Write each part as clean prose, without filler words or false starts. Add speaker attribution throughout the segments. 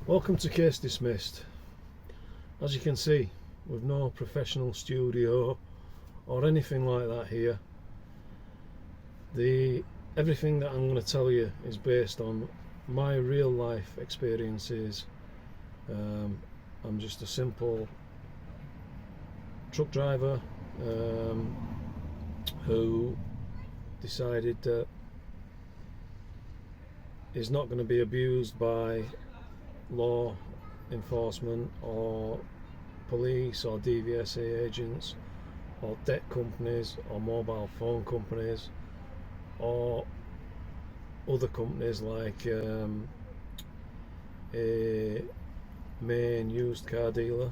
Speaker 1: Welcome to Case Dismissed. As you can see, with no professional studio or anything like that here, everything that I'm going to tell you is based on my real life experiences. I'm just a simple truck driver who decided that he's not going to be abused by law enforcement or police or DVSA agents or debt companies or mobile phone companies or other companies like a main used car dealer.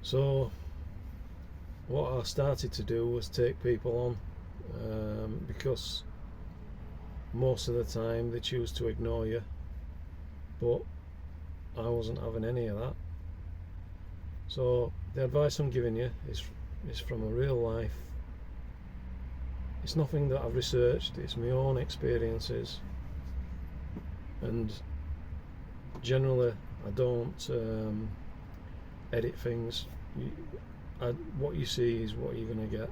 Speaker 1: So what I started to do was take people on because most of the time they choose to ignore you, but I wasn't having any of that. So the advice I'm giving you is from a real life. It's nothing that I've researched, it's my own experiences, and generally I don't edit things. What you see is what you're going to get.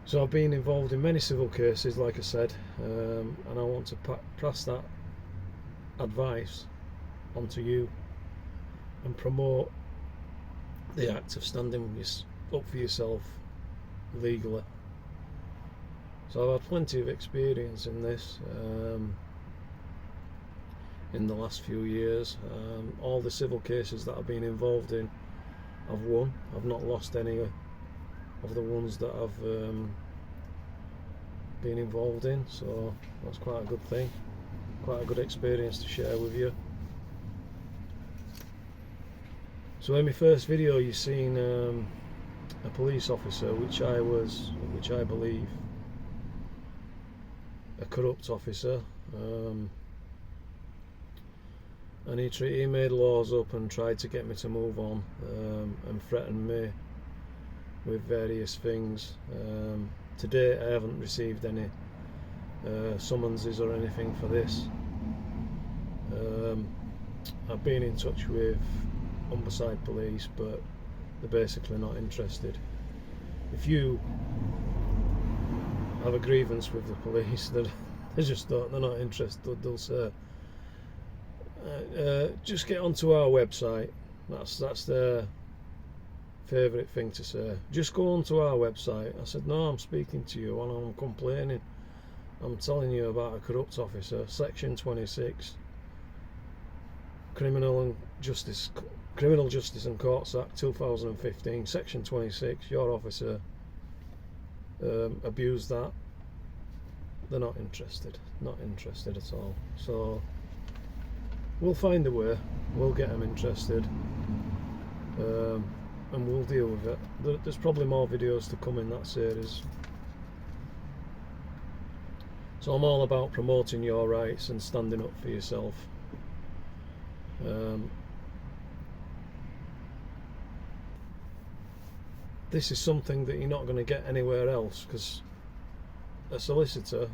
Speaker 1: So I've been involved in many civil cases, like I said, and I want to pass that advice onto you and promote the act of standing up for yourself legally. So I've had plenty of experience in this in the last few years. All the civil cases that I've been involved in, I've won. I've not lost any of the ones that I've been involved in, so that's quite a good thing, quite a good experience to share with you. So in my first video you've seen a police officer, which I believe a corrupt officer, and he made laws up and tried to get me to move on, and threatened me with various things. To date I haven't received any summonses or anything for this. I've been in touch with Humberside Police, but they're basically not interested. If you have a grievance with the police, they're not interested. They'll say, just get onto our website. That's their favourite thing to say. Just go onto our website. I said, no, I'm speaking to you and I'm complaining. I'm telling you about a corrupt officer. Section 26, Criminal Justice and Courts Act 2015, Section 26. Your officer abused that. They're not interested at all. So we'll find a way. We'll get them interested. And we'll deal with it. There's probably more videos to come in that series. So I'm all about promoting your rights and standing up for yourself. This is something that you're not going to get anywhere else, because a solicitor,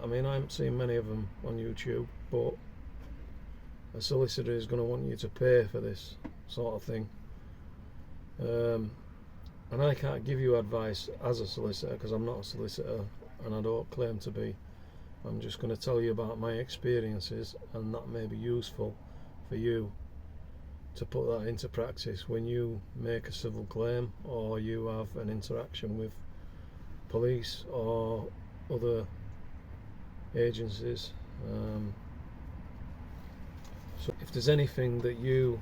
Speaker 1: I mean, I haven't seen many of them on YouTube, but a solicitor is going to want you to pay for this sort of thing. And I can't give you advice as a solicitor because I'm not a solicitor and I don't claim to be. I'm just going to tell you about my experiences, and that may be useful for you to put that into practice when you make a civil claim or you have an interaction with police or other agencies. So if there's anything that you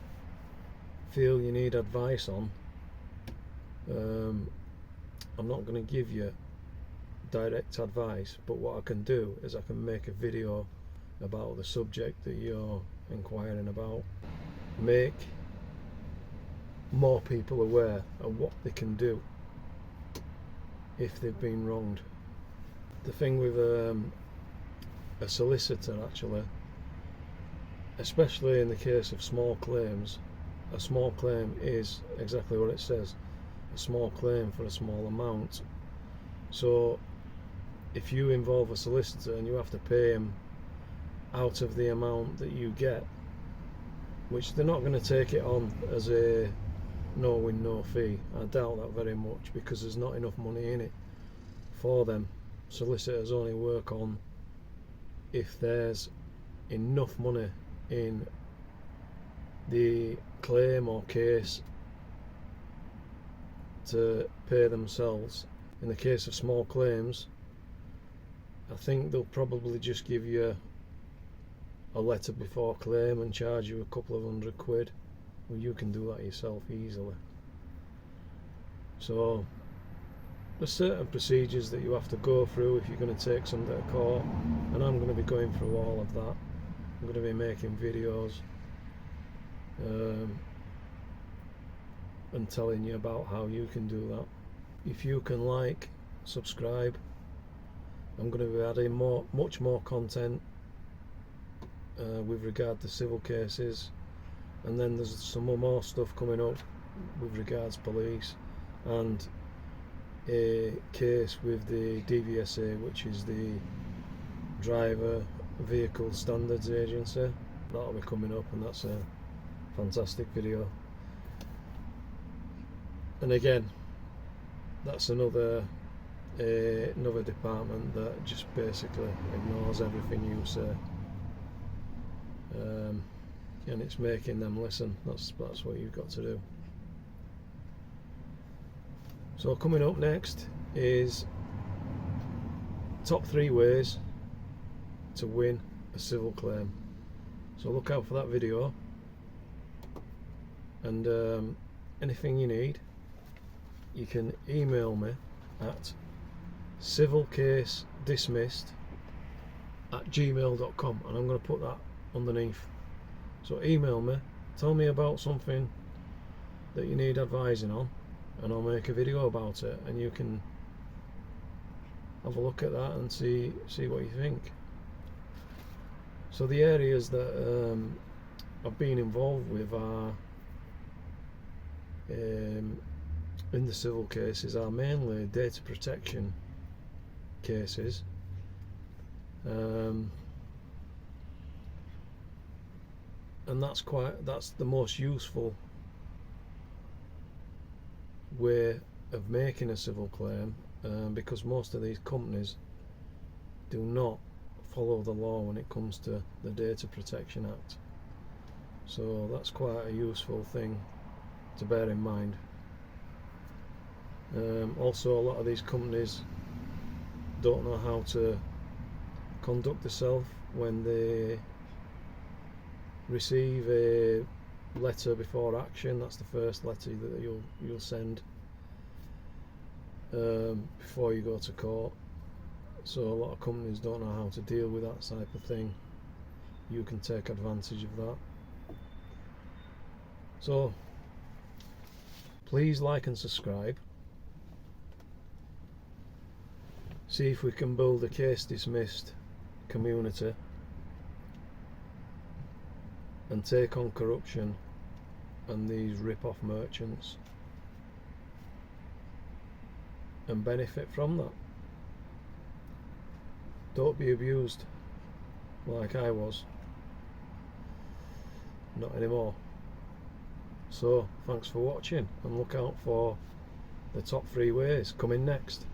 Speaker 1: feel you need advice on, I'm not going to give you direct advice, but what I can do is I can make a video about the subject that you're inquiring about, make more people aware of what they can do if they've been wronged. The thing with a solicitor, actually, especially in the case of small claims, a small claim is exactly what it says, a small claim for a small amount. So if you involve a solicitor and you have to pay him out of the amount that you get, which they're not going to take it on as a no win no fee. I doubt that very much, because there's not enough money in it for them. Solicitors only work on if there's enough money in the claim or case to pay themselves. In the case of small claims, I think they'll probably just give you a letter before claim and charge you a couple of £100. Well, you can do that yourself easily. So there's certain procedures that you have to go through if you're going to take something to court, and I'm going to be going through all of that. I'm going to be making videos and telling you about how you can do that. If you can like, subscribe. I'm going to be adding much more content with regard to civil cases, and then there's some more stuff coming up with regards police, and a case with the DVSA, which is the Driver Vehicle Standards Agency. That'll be coming up, and that's a fantastic video. And again, that's another department that just basically ignores everything you say, and it's making them listen. That's what you've got to do. So coming up next is top 3 ways to win a civil claim. So look out for that video, and anything you need, you can email me at civilcasedismissed@gmail.com, and I'm going to put that underneath. So email me, tell me about something that you need advising on, and I'll make a video about it, and you can have a look at that and see what you think. So the areas that I've been involved with are in the civil cases are mainly data protection cases, and that's the most useful way of making a civil claim, because most of these companies do not follow the law when it comes to the Data Protection Act. So that's quite a useful thing to bear in mind. Also, a lot of these companies don't know how to conduct themselves when they receive a letter before action. That's the first letter that you'll send before you go to court. So a lot of companies don't know how to deal with that type of thing. You can take advantage of that. So please like and subscribe. See if we can build a case dismissed community and take on corruption and these rip-off merchants and benefit from that. Don't be abused like I was. Not anymore. So thanks for watching, and look out for the top 3 ways coming next.